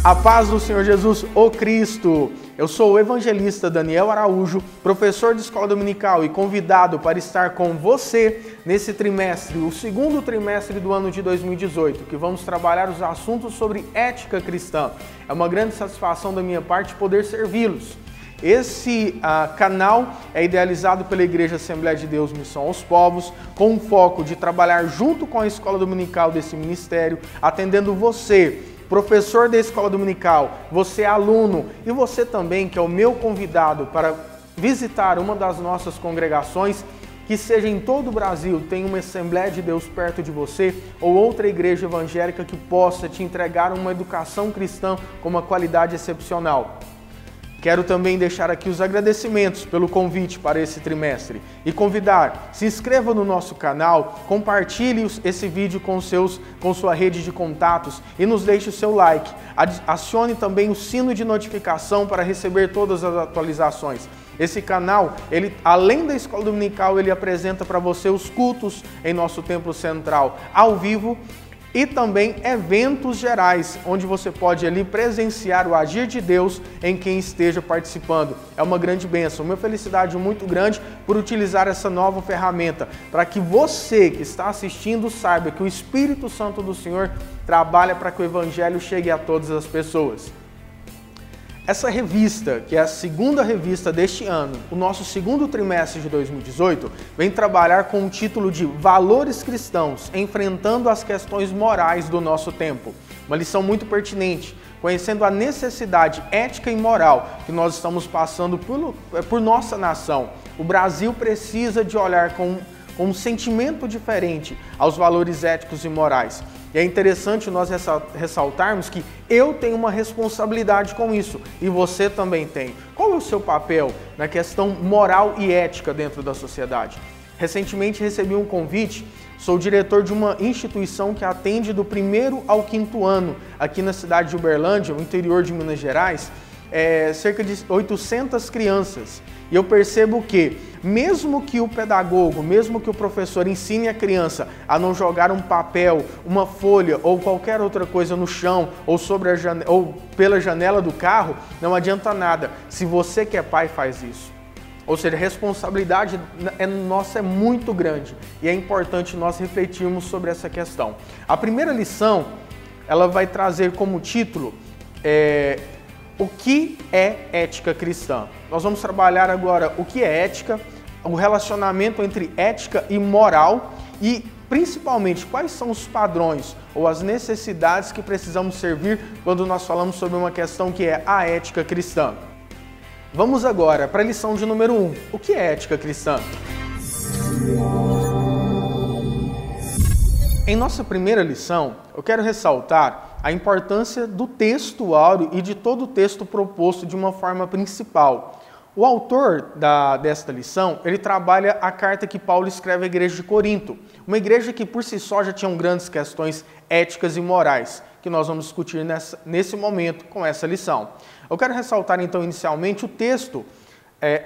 A paz do Senhor Jesus, o Cristo. Eu sou o evangelista Daniel Araújo, professor de escola dominical e convidado para estar com você nesse trimestre, o segundo trimestre do ano de 2018, que vamos trabalhar os assuntos sobre ética cristã. É uma grande satisfação da minha parte poder servi-los. Esse canal é idealizado pela Igreja Assembleia de Deus Missão aos Povos, com o foco de trabalhar junto com a escola dominical desse ministério, atendendo você, professor da escola dominical, você aluno e você também que é o meu convidado para visitar uma das nossas congregações, que seja em todo o Brasil, tenha uma Assembleia de Deus perto de você ou outra igreja evangélica que possa te entregar uma educação cristã com uma qualidade excepcional. Quero também deixar aqui os agradecimentos pelo convite para esse trimestre e convidar, se inscreva no nosso canal, compartilhe esse vídeo com sua rede de contatos e nos deixe o seu like. Acione também o sino de notificação para receber todas as atualizações. Esse canal, além da escola dominical, ele apresenta para você os cultos em nosso templo central ao vivo, e também eventos gerais, onde você pode ali presenciar o agir de Deus em quem esteja participando. É uma grande bênção, uma felicidade muito grande por utilizar essa nova ferramenta, para que você que está assistindo saiba que o Espírito Santo do Senhor trabalha para que o Evangelho chegue a todas as pessoas. Essa revista, que é a segunda revista deste ano, o nosso segundo trimestre de 2018, vem trabalhar com o título de Valores Cristãos, enfrentando as questões morais do nosso tempo. Uma lição muito pertinente, conhecendo a necessidade ética e moral que nós estamos passando por nossa nação. O Brasil precisa de olhar com um sentimento diferente aos valores éticos e morais. E é interessante nós ressaltarmos que eu tenho uma responsabilidade com isso e você também tem. Qual é o seu papel na questão moral e ética dentro da sociedade? Recentemente recebi um convite, sou diretor de uma instituição que atende do 1º ao 5º ano aqui na cidade de Uberlândia, no interior de Minas Gerais, cerca de 800 crianças. E eu percebo que, mesmo que o pedagogo, mesmo que o professor ensine a criança a não jogar um papel, uma folha ou qualquer outra coisa no chão ou pela janela do carro, não adianta nada se você que é pai faz isso. Ou seja, a responsabilidade nossa é muito grande e é importante nós refletirmos sobre essa questão. A primeira lição, ela vai trazer como título o que é ética cristã? Nós vamos trabalhar agora o que é ética, o relacionamento entre ética e moral e, principalmente, quais são os padrões ou as necessidades que precisamos servir quando nós falamos sobre uma questão que é a ética cristã. Vamos agora para a lição de número 1. O que é ética cristã? Em nossa primeira lição, eu quero ressaltar a importância do texto áureo e de todo o texto proposto de uma forma principal. O autor desta lição, ele trabalha a carta que Paulo escreve à igreja de Corinto, uma igreja que por si só já tinha grandes questões éticas e morais, que nós vamos discutir nesse momento com essa lição. Eu quero ressaltar então inicialmente o texto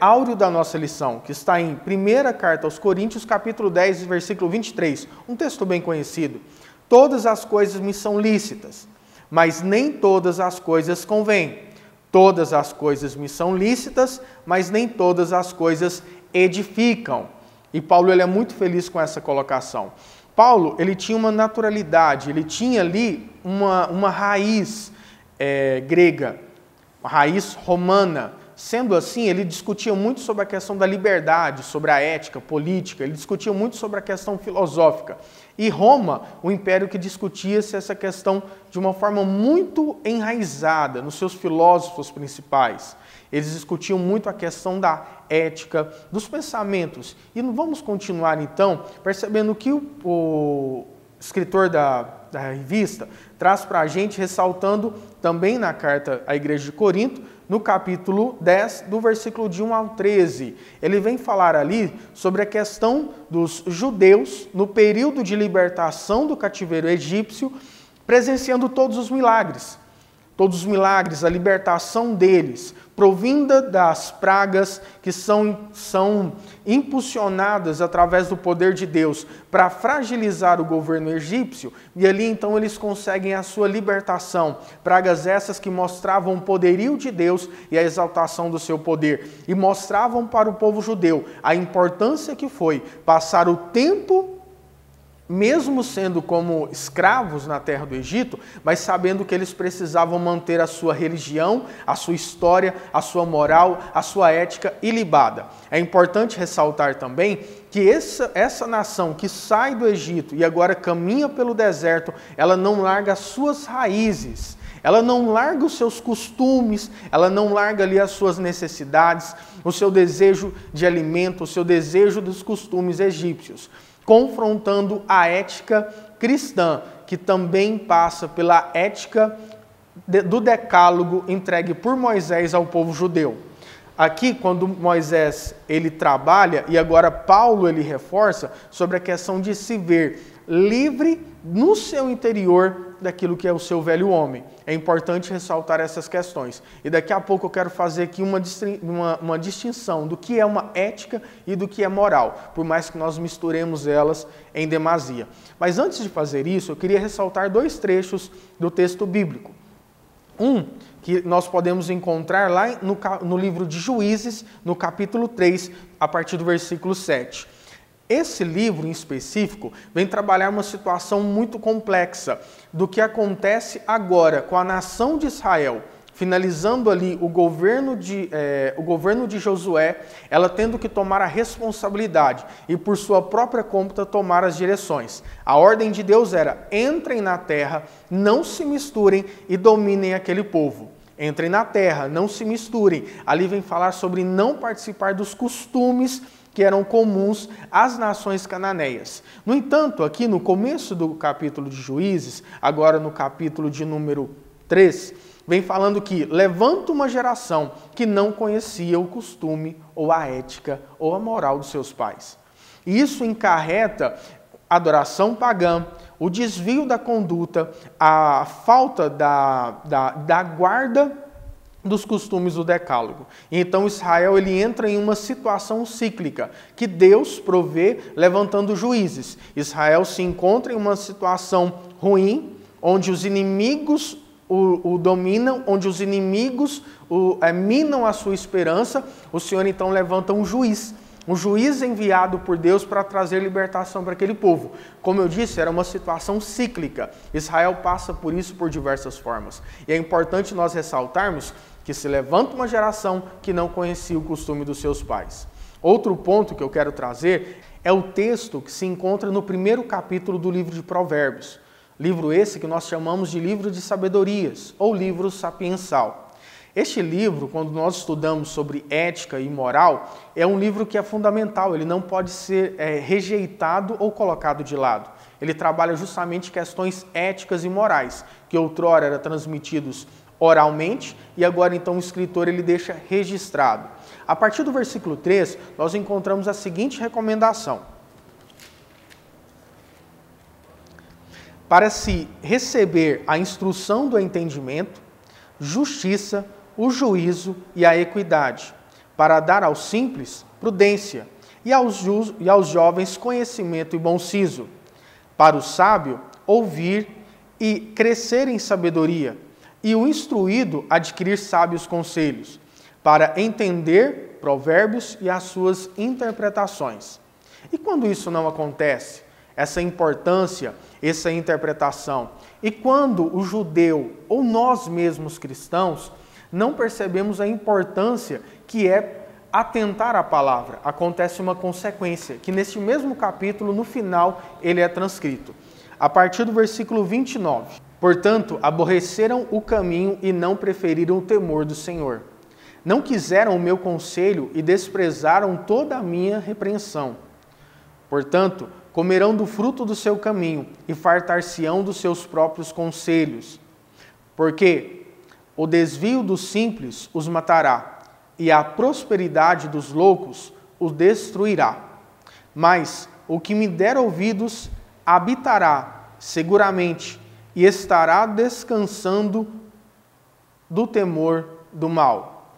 áureo da nossa lição, que está em 1ª carta aos Coríntios, capítulo 10, versículo 23, um texto bem conhecido. Todas as coisas me são lícitas, mas nem todas as coisas convêm. Todas as coisas me são lícitas, mas nem todas as coisas edificam. E Paulo ele é muito feliz com essa colocação. Paulo ele tinha uma naturalidade, ele tinha ali uma raiz grega, uma raiz romana. Sendo assim, ele discutia muito sobre a questão da liberdade, sobre a ética, política, ele discutia muito sobre a questão filosófica. E Roma, o império que discutia-se essa questão de uma forma muito enraizada nos seus filósofos principais. Eles discutiam muito a questão da ética, dos pensamentos. E vamos continuar então, percebendo que o escritor da revista traz para a gente, ressaltando também na carta à igreja de Corinto, no capítulo 10, do versículo de 1 ao 13. Ele vem falar ali sobre a questão dos judeus no período de libertação do cativeiro egípcio, presenciando todos os milagres. todos os milagres, a libertação deles, provinda das pragas que são impulsionadas através do poder de Deus para fragilizar o governo egípcio, e ali então eles conseguem a sua libertação. Pragas essas que mostravam o poderio de Deus e a exaltação do seu poder, e mostravam para o povo judeu a importância que foi passar o tempo, mesmo sendo como escravos na terra do Egito, mas sabendo que eles precisavam manter a sua religião, a sua história, a sua moral, a sua ética ilibada. É importante ressaltar também que essa nação que sai do Egito e agora caminha pelo deserto, ela não larga as suas raízes, ela não larga os seus costumes, ela não larga ali as suas necessidades, o seu desejo de alimento, o seu desejo dos costumes egípcios, confrontando a ética cristã, que também passa pela ética do decálogo entregue por Moisés ao povo judeu. Aqui, quando Moisés ele trabalha, e agora Paulo ele reforça sobre a questão de se ver livre no seu interior daquilo que é o seu velho homem. É importante ressaltar essas questões. E daqui a pouco eu quero fazer aqui uma distinção do que é uma ética e do que é moral, por mais que nós misturemos elas em demasia. Mas antes de fazer isso, eu queria ressaltar dois trechos do texto bíblico. Um, que nós podemos encontrar lá no livro de Juízes, no capítulo 3, a partir do versículo 7. Esse livro em específico vem trabalhar uma situação muito complexa do que acontece agora com a nação de Israel, finalizando ali o governo de Josué, ela tendo que tomar a responsabilidade e por sua própria conta tomar as direções. A ordem de Deus era: entrem na terra, não se misturem e dominem aquele povo. Entrem na terra, não se misturem. Ali vem falar sobre não participar dos costumes que eram comuns às nações cananeias. No entanto, aqui no começo do capítulo de Juízes, agora no capítulo de número 3, vem falando que levanta uma geração que não conhecia o costume ou a ética ou a moral dos seus pais. E isso encarreta adoração pagã, o desvio da conduta, a falta da guarda dos costumes do decálogo. Então Israel ele entra em uma situação cíclica que Deus provê levantando juízes. Israel se encontra em uma situação ruim, onde os inimigos o dominam, onde os inimigos minam a sua esperança. O Senhor então levanta um juiz enviado por Deus para trazer libertação para aquele povo. Como eu disse, era uma situação cíclica. Israel passa por isso por diversas formas. E é importante nós ressaltarmos que se levanta uma geração que não conhecia o costume dos seus pais. Outro ponto que eu quero trazer é o texto que se encontra no primeiro capítulo do livro de Provérbios. Livro esse que nós chamamos de livro de sabedorias, ou livro sapiensal. Este livro, quando nós estudamos sobre ética e moral, é um livro que é fundamental, ele não pode ser rejeitado ou colocado de lado. Ele trabalha justamente questões éticas e morais, que outrora eram transmitidos oralmente, e agora então o escritor ele deixa registrado. A partir do versículo 3, nós encontramos a seguinte recomendação: para se receber a instrução do entendimento, justiça, o juízo e a equidade, para dar aos simples prudência e aos jovens conhecimento e bom siso, para o sábio ouvir e crescer em sabedoria, e o instruído adquirir sábios conselhos, para entender provérbios e as suas interpretações. E quando isso não acontece, essa importância, essa interpretação, e quando o judeu ou nós mesmos cristãos não percebemos a importância que é atentar à palavra, acontece uma consequência, que neste mesmo capítulo, no final, ele é transcrito. A partir do versículo 29. Portanto, aborreceram o caminho e não preferiram o temor do Senhor. Não quiseram o meu conselho e desprezaram toda a minha repreensão. Portanto, comerão do fruto do seu caminho e fartar-se-ão dos seus próprios conselhos. Porque o desvio dos simples os matará, e a prosperidade dos loucos os destruirá. Mas o que me der ouvidos habitará seguramente, e estará descansando do temor do mal.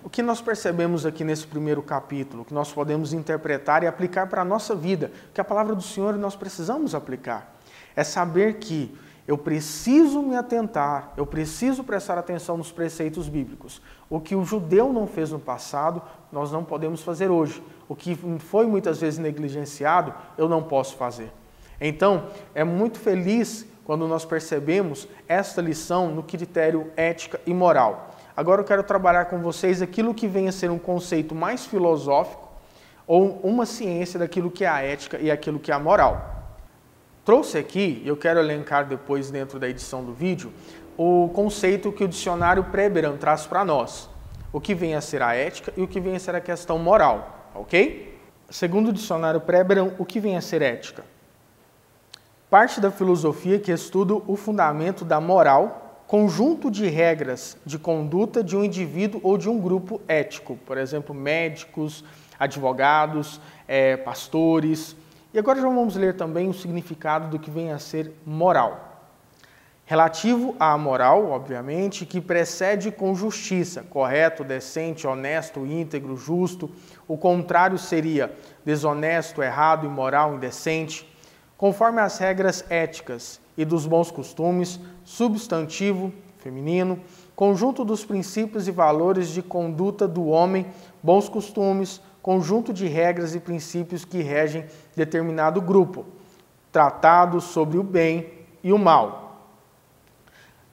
O que nós percebemos aqui nesse primeiro capítulo, que nós podemos interpretar e aplicar para a nossa vida, que a palavra do Senhor nós precisamos aplicar, é saber que eu preciso me atentar, eu preciso prestar atenção nos preceitos bíblicos. O que o judeu não fez no passado, nós não podemos fazer hoje. O que foi muitas vezes negligenciado, eu não posso fazer. Então, é muito feliz quando nós percebemos esta lição no critério ética e moral. Agora eu quero trabalhar com vocês aquilo que vem a ser um conceito mais filosófico ou uma ciência daquilo que é a ética e aquilo que é a moral. Trouxe aqui, e eu quero elencar depois dentro da edição do vídeo, o conceito que o dicionário Preberan traz para nós. O que vem a ser a ética e o que vem a ser a questão moral, ok? Segundo o dicionário Preberan, o que vem a ser ética? Parte da filosofia que estuda o fundamento da moral, conjunto de regras de conduta de um indivíduo ou de um grupo ético, por exemplo, médicos, advogados, pastores. E agora já vamos ler também o significado do que vem a ser moral. Relativo à moral, obviamente, que precede com justiça, correto, decente, honesto, íntegro, justo. O contrário seria desonesto, errado, imoral, indecente. Conforme as regras éticas e dos bons costumes, substantivo, feminino, conjunto dos princípios e valores de conduta do homem, bons costumes, conjunto de regras e princípios que regem determinado grupo, tratado sobre o bem e o mal.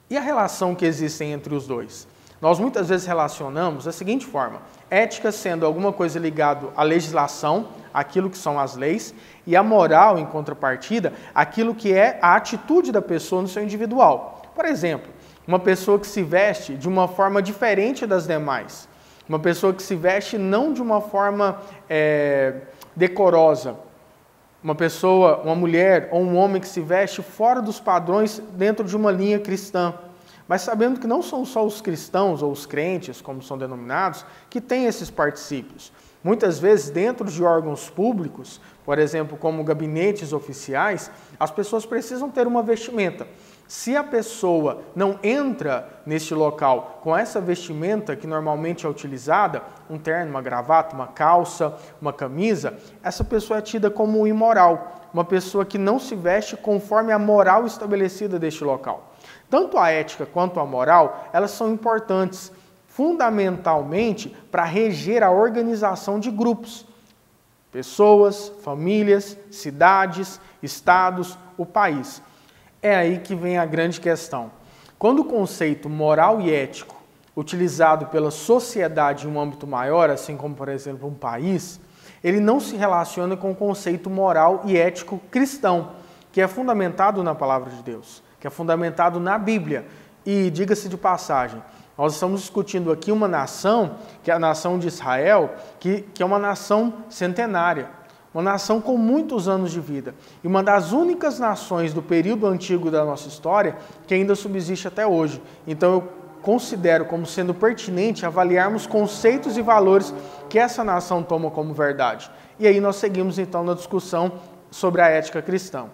E a relação que existe entre os dois? Nós muitas vezes relacionamos da seguinte forma: ética sendo alguma coisa ligada à legislação, aquilo que são as leis, e a moral, em contrapartida, aquilo que é a atitude da pessoa no seu individual. Por exemplo, uma pessoa que se veste de uma forma diferente das demais, uma pessoa que se veste não de uma forma decorosa, uma mulher ou um homem que se veste fora dos padrões dentro de uma linha cristã. Mas sabendo que não são só os cristãos ou os crentes, como são denominados, que têm esses particípios. Muitas vezes, dentro de órgãos públicos, por exemplo, como gabinetes oficiais, as pessoas precisam ter uma vestimenta. Se a pessoa não entra neste local com essa vestimenta que normalmente é utilizada, um terno, uma gravata, uma calça, uma camisa, essa pessoa é tida como imoral, uma pessoa que não se veste conforme a moral estabelecida deste local. Tanto a ética quanto a moral, elas são importantes, fundamentalmente para reger a organização de grupos, pessoas, famílias, cidades, estados, o país. É aí que vem a grande questão. Quando o conceito moral e ético, utilizado pela sociedade em um âmbito maior, assim como, por exemplo, um país, ele não se relaciona com o conceito moral e ético cristão, que é fundamentado na palavra de Deus, que é fundamentado na Bíblia. E, diga-se de passagem, nós estamos discutindo aqui uma nação, que é a nação de Israel, que é uma nação centenária, uma nação com muitos anos de vida, e uma das únicas nações do período antigo da nossa história que ainda subsiste até hoje. Então eu considero como sendo pertinente avaliarmos conceitos e valores que essa nação toma como verdade. E aí nós seguimos então na discussão sobre a ética cristã.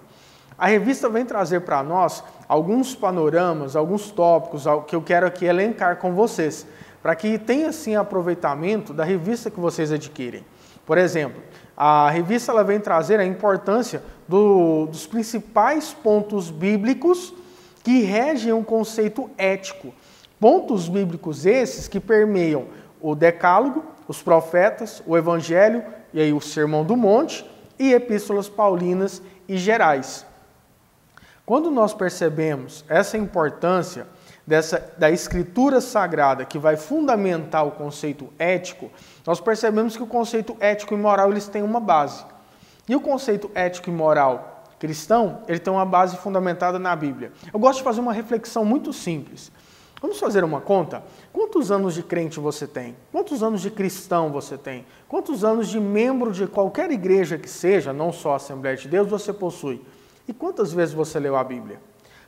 A revista vem trazer para nós alguns panoramas, alguns tópicos que eu quero aqui elencar com vocês, para que tenha assim aproveitamento da revista que vocês adquirem. Por exemplo, a revista ela vem trazer a importância dos principais pontos bíblicos que regem um conceito ético. Pontos bíblicos esses que permeiam o Decálogo, os profetas, o Evangelho, e aí o Sermão do Monte, e epístolas paulinas e gerais. Quando nós percebemos essa importância da escritura sagrada que vai fundamentar o conceito ético, nós percebemos que o conceito ético e moral eles têm uma base. E o conceito ético e moral cristão, ele tem uma base fundamentada na Bíblia. Eu gosto de fazer uma reflexão muito simples. Vamos fazer uma conta? Quantos anos de crente você tem? Quantos anos de cristão você tem? Quantos anos de membro de qualquer igreja que seja, não só a Assembleia de Deus, você possui? E quantas vezes você leu a Bíblia?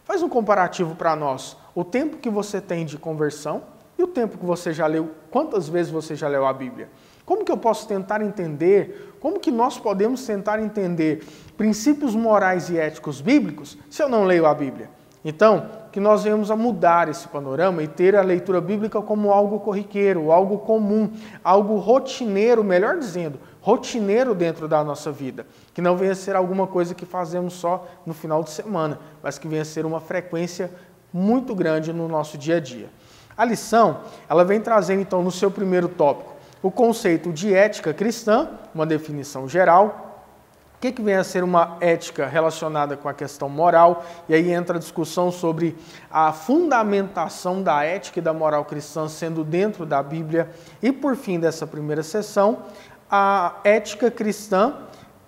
Faz um comparativo para nós. O tempo que você tem de conversão e o tempo que você já leu, quantas vezes você já leu a Bíblia? Como que eu posso tentar entender, como que nós podemos tentar entender princípios morais e éticos bíblicos se eu não leio a Bíblia? Então, que nós venhamos a mudar esse panorama e ter a leitura bíblica como algo corriqueiro, algo comum, algo rotineiro, melhor dizendo, rotineiro dentro da nossa vida. Que não venha a ser alguma coisa que fazemos só no final de semana, mas que venha a ser uma frequência muito grande no nosso dia a dia. A lição, ela vem trazendo então no seu primeiro tópico o conceito de ética cristã, uma definição geral. O que vem a ser uma ética relacionada com a questão moral? E aí entra a discussão sobre a fundamentação da ética e da moral cristã sendo dentro da Bíblia. E por fim dessa primeira sessão, a ética cristã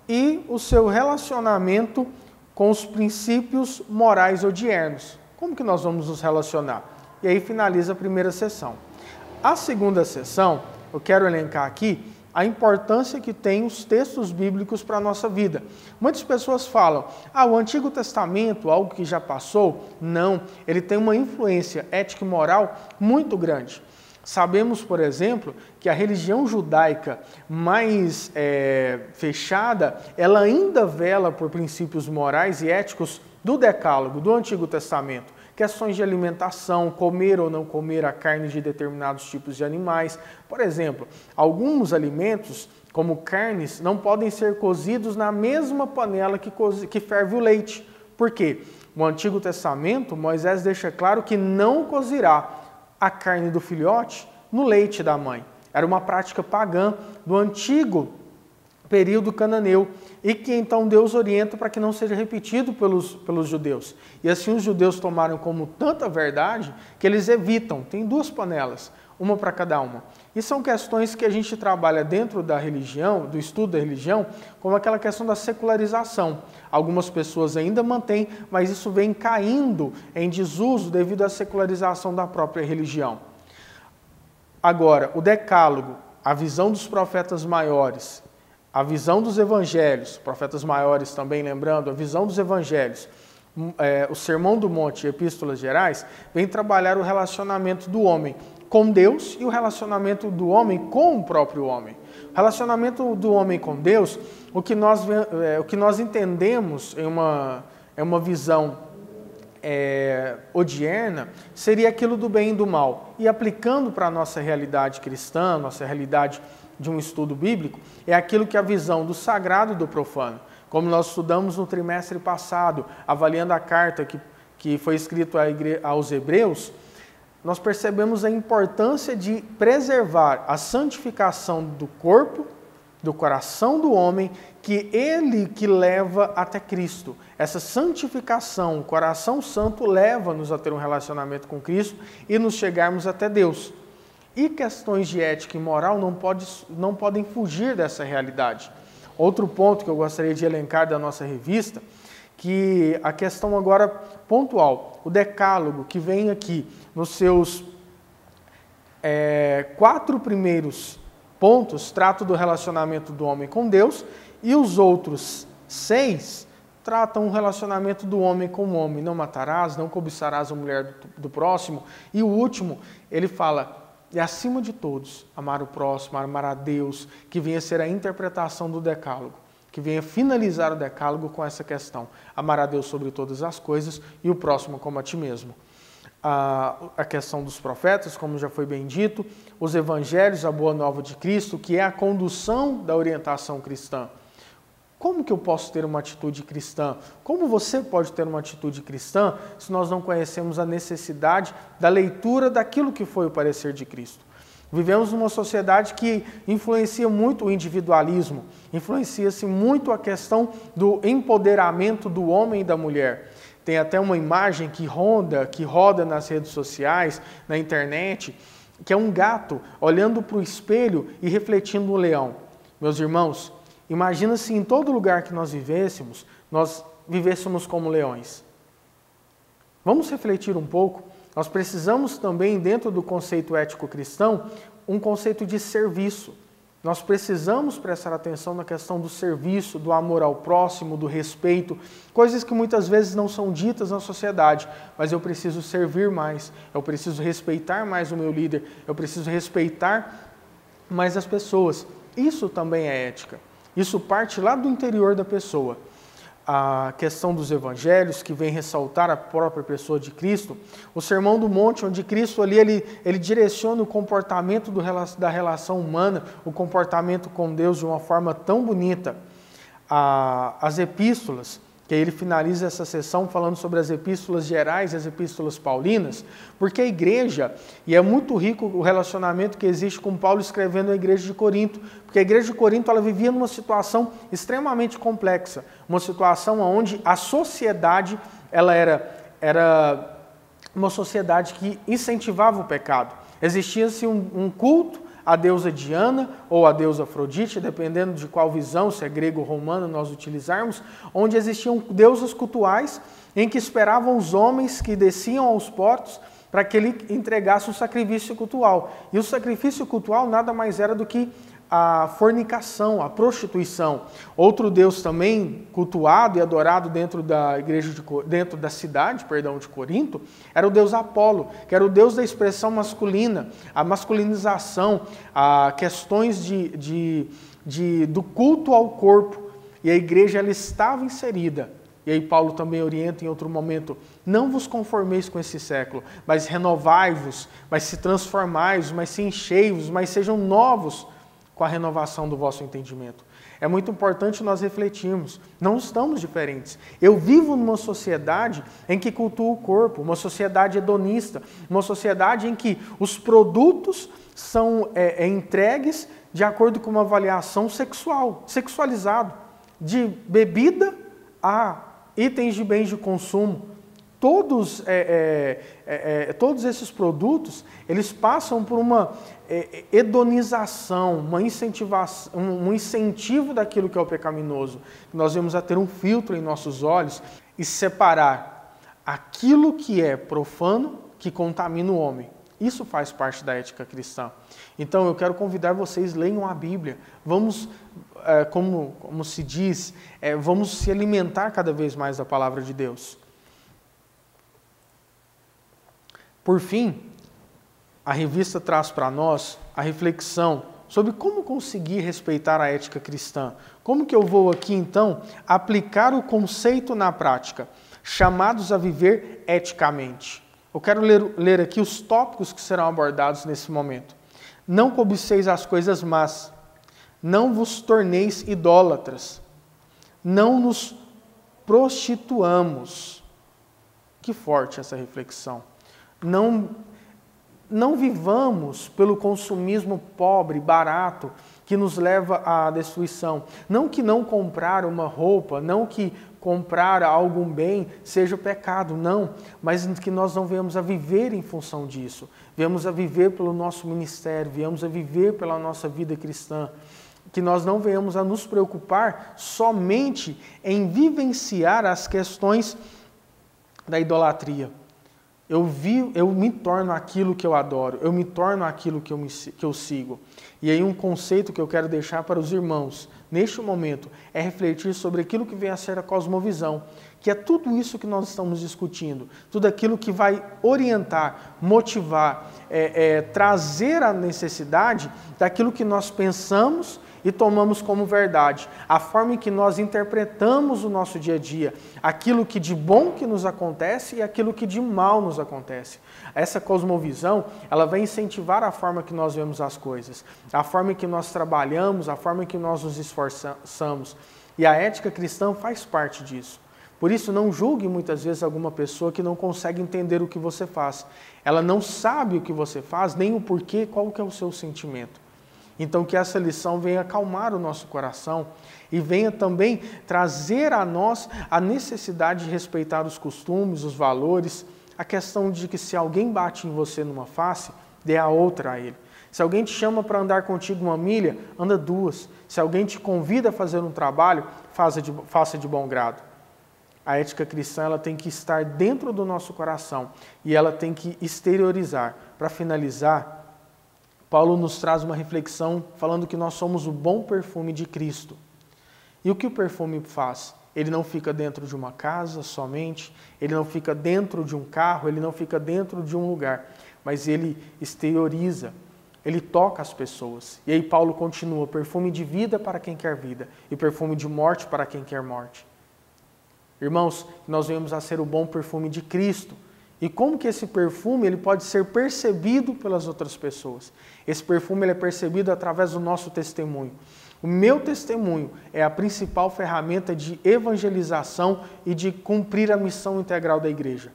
e o seu relacionamento com os princípios morais odiernos. Como que nós vamos nos relacionar? E aí finaliza a primeira sessão. A segunda sessão, eu quero elencar aqui a importância que tem os textos bíblicos para a nossa vida. Muitas pessoas falam, o Antigo Testamento, algo que já passou. Não, ele tem uma influência ética e moral muito grande. Sabemos, por exemplo, que a religião judaica mais fechada, ela ainda vela por princípios morais e éticos do Decálogo, do Antigo Testamento. Questões de alimentação, comer ou não comer a carne de determinados tipos de animais. Por exemplo, alguns alimentos, como carnes, não podem ser cozidos na mesma panela que ferve o leite. Por quê? No Antigo Testamento, Moisés deixa claro que não cozirá a carne do filhote no leite da mãe. Era uma prática pagã do antigo período cananeu, e que então Deus orienta para que não seja repetido pelos judeus. E assim os judeus tomaram como tanta verdade que eles evitam, tem 2 panelas, uma para cada uma. E são questões que a gente trabalha dentro da religião, do estudo da religião, como aquela questão da secularização. Algumas pessoas ainda mantêm, mas isso vem caindo em desuso devido à secularização da própria religião. Agora, o Decálogo, a visão dos profetas maiores, a visão dos evangelhos, profetas maiores também lembrando, a visão dos evangelhos, o Sermão do Monte e Epístolas Gerais, vem trabalhar o relacionamento do homem com Deus e o relacionamento do homem com o próprio homem. O relacionamento do homem com Deus, o que nós entendemos em uma visão odierna, seria aquilo do bem e do mal. E aplicando para a nossa realidade cristã, nossa realidade de um estudo bíblico, é aquilo que é a visão do sagrado e do profano. Como nós estudamos no trimestre passado, avaliando a carta que foi escrita aos Hebreus, nós percebemos a importância de preservar a santificação do corpo, do coração do homem, que ele que leva até Cristo. Essa santificação, o coração santo, leva-nos a ter um relacionamento com Cristo e nos chegarmos até Deus. E questões de ética e moral não podem fugir dessa realidade. Outro ponto que eu gostaria de elencar da nossa revista, que a questão agora pontual, o Decálogo, que vem aqui nos seus 4 primeiros pontos, trata do relacionamento do homem com Deus, e os outros 6 tratam o relacionamento do homem com o homem. Não matarás, não cobiçarás a mulher do próximo. E o último, ele fala, e acima de todos, amar o próximo, amar a Deus, que venha ser a interpretação do Decálogo, que venha finalizar o Decálogo com essa questão, amar a Deus sobre todas as coisas e o próximo como a ti mesmo. A questão dos profetas, como já foi bem dito, os evangelhos, a boa nova de Cristo, que é a condução da orientação cristã. Como que eu posso ter uma atitude cristã? Como você pode ter uma atitude cristã se nós não conhecemos a necessidade da leitura daquilo que foi o parecer de Cristo? Vivemos numa sociedade que influencia muito o individualismo, influencia-se muito a questão do empoderamento do homem e da mulher. Tem até uma imagem que roda nas redes sociais, na internet, que é um gato olhando para o espelho e refletindo um leão. Meus irmãos, imagina se em todo lugar que nós vivêssemos como leões. Vamos refletir um pouco. Nós precisamos também, dentro do conceito ético cristão, um conceito de serviço. Nós precisamos prestar atenção na questão do serviço, do amor ao próximo, do respeito, coisas que muitas vezes não são ditas na sociedade, mas eu preciso servir mais, eu preciso respeitar mais o meu líder, eu preciso respeitar mais as pessoas. Isso também é ética. Isso parte lá do interior da pessoa. a questão dos evangelhos, que vem ressaltar a própria pessoa de Cristo, o Sermão do Monte, onde Cristo ali, ele direciona o comportamento da relação humana, o comportamento com Deus de uma forma tão bonita. As epístolas, que aí ele finaliza essa sessão falando sobre as epístolas gerais e as epístolas paulinas, porque a igreja, e é muito rico o relacionamento que existe com Paulo escrevendo a igreja de Corinto, porque a igreja de Corinto ela vivia numa situação extremamente complexa, uma situação onde a sociedade ela era uma sociedade que incentivava o pecado. Existia-se um culto a deusa Diana ou a deusa Afrodite, dependendo de qual visão, se é grego ou romano nós utilizarmos, onde existiam deusas cultuais em que esperavam os homens que desciam aos portos para que ele entregasse o sacrifício cultual. E o sacrifício cultual nada mais era do que a fornicação, a prostituição. Outro deus também cultuado e adorado dentro da igreja dentro da cidade, de Corinto, era o deus Apolo, que era o deus da expressão masculina, a masculinização, a questões do culto ao corpo. E a igreja ela estava inserida. E aí Paulo também orienta em outro momento, não vos conformeis com esse século, mas renovai-vos, mas se transformai-vos, mas se enchei-vos, mas sejam novos com a renovação do vosso entendimento. É muito importante nós refletirmos, não estamos diferentes. Eu vivo numa sociedade em que cultua o corpo, uma sociedade hedonista, uma sociedade em que os produtos são entregues de acordo com uma avaliação sexual, sexualizado, de bebida a itens de bens de consumo. Todos esses produtos, eles passam por uma hedonização, uma incentivação, um incentivo daquilo que é o pecaminoso. Nós vamos a ter um filtro em nossos olhos e separar aquilo que é profano, que contamina o homem. Isso faz parte da ética cristã. Então eu quero convidar vocês, leiam a Bíblia. Vamos, como se diz, vamos se alimentar cada vez mais da palavra de Deus. Por fim, a revista traz para nós a reflexão sobre como conseguir respeitar a ética cristã. Como que eu vou aqui, então, aplicar o conceito na prática, chamados a viver eticamente. Eu quero ler aqui os tópicos que serão abordados nesse momento. Não cobiceis as coisas más, não vos torneis idólatras, não nos prostituamos. Que forte essa reflexão. Não vivamos pelo consumismo pobre, barato, que nos leva à destruição. Não que não comprar uma roupa, não que comprar algum bem seja pecado, não. Mas que nós não venhamos a viver em função disso. Venhamos a viver pelo nosso ministério, venhamos a viver pela nossa vida cristã. Que nós não venhamos a nos preocupar somente em vivenciar as questões da idolatria. Eu me torno aquilo que eu adoro, eu me torno aquilo que eu sigo. E aí um conceito que eu quero deixar para os irmãos, neste momento, é refletir sobre aquilo que vem a ser a cosmovisão, que é tudo isso que nós estamos discutindo, tudo aquilo que vai orientar, motivar, trazer a necessidade daquilo que nós pensamos e tomamos como verdade, a forma em que nós interpretamos o nosso dia a dia, aquilo que de bom que nos acontece e aquilo que de mal nos acontece. Essa cosmovisão, ela vai incentivar a forma que nós vemos as coisas, a forma em que nós trabalhamos, a forma em que nós nos esforçamos. E a ética cristã faz parte disso. Por isso, não julgue muitas vezes alguma pessoa que não consegue entender o que você faz. Ela não sabe o que você faz, nem o porquê, qual que é o seu sentimento. Então, que essa lição venha acalmar o nosso coração e venha também trazer a nós a necessidade de respeitar os costumes, os valores, a questão de que se alguém bate em você numa face, dê a outra a ele. Se alguém te chama para andar contigo uma milha, anda duas. Se alguém te convida a fazer um trabalho, faça de bom grado. A ética cristã ela tem que estar dentro do nosso coração e ela tem que exteriorizar. Para finalizar, Paulo nos traz uma reflexão falando que nós somos o bom perfume de Cristo. E o que o perfume faz? Ele não fica dentro de uma casa somente, ele não fica dentro de um carro, ele não fica dentro de um lugar, mas ele exterioriza, ele toca as pessoas. E aí Paulo continua, perfume de vida para quem quer vida e perfume de morte para quem quer morte. Irmãos, nós venhamos a ser o bom perfume de Cristo. E como que esse perfume ele pode ser percebido pelas outras pessoas? Esse perfume ele é percebido através do nosso testemunho. O meu testemunho é a principal ferramenta de evangelização e de cumprir a missão integral da igreja.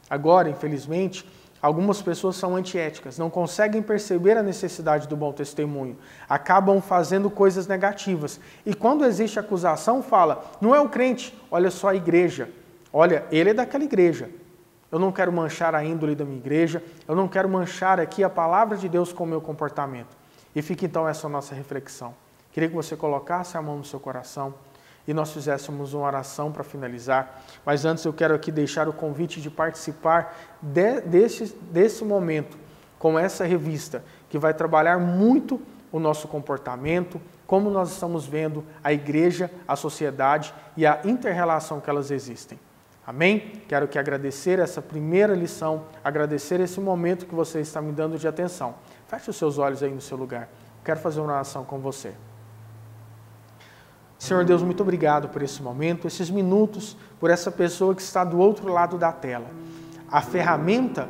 Agora, infelizmente, algumas pessoas são antiéticas, não conseguem perceber a necessidade do bom testemunho, acabam fazendo coisas negativas. E quando existe acusação, fala, não é o crente, olha só a igreja, olha, ele é daquela igreja. Eu não quero manchar a índole da minha igreja, eu não quero manchar aqui a palavra de Deus com o meu comportamento. E fica então essa nossa reflexão. Queria que você colocasse a mão no seu coração e nós fizéssemos uma oração para finalizar. Mas antes eu quero aqui deixar o convite de participar desse momento com essa revista, que vai trabalhar muito o nosso comportamento, como nós estamos vendo a igreja, a sociedade e a inter-relação que elas existem. Amém? Quero que agradecer essa primeira lição, agradecer esse momento que você está me dando de atenção. Feche os seus olhos aí no seu lugar. Quero fazer uma oração com você. Senhor Deus, muito obrigado por esse momento, esses minutos, por essa pessoa que está do outro lado da tela. A ferramenta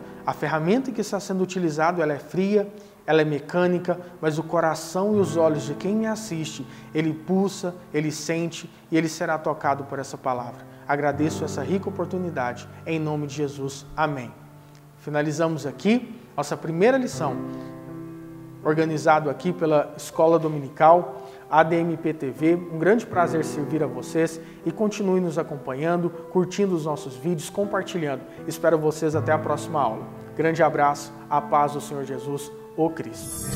que está sendo utilizada, ela é fria, ela é mecânica, mas o coração e os olhos de quem me assiste, ele pulsa, ele sente e ele será tocado por essa palavra. Agradeço essa rica oportunidade, em nome de Jesus. Amém. Finalizamos aqui nossa primeira lição, organizado aqui pela Escola Dominical, ADMP-TV. Um grande prazer servir a vocês e continue nos acompanhando, curtindo os nossos vídeos, compartilhando. Espero vocês até a próxima aula. Grande abraço, a paz do Senhor Jesus, o Cristo.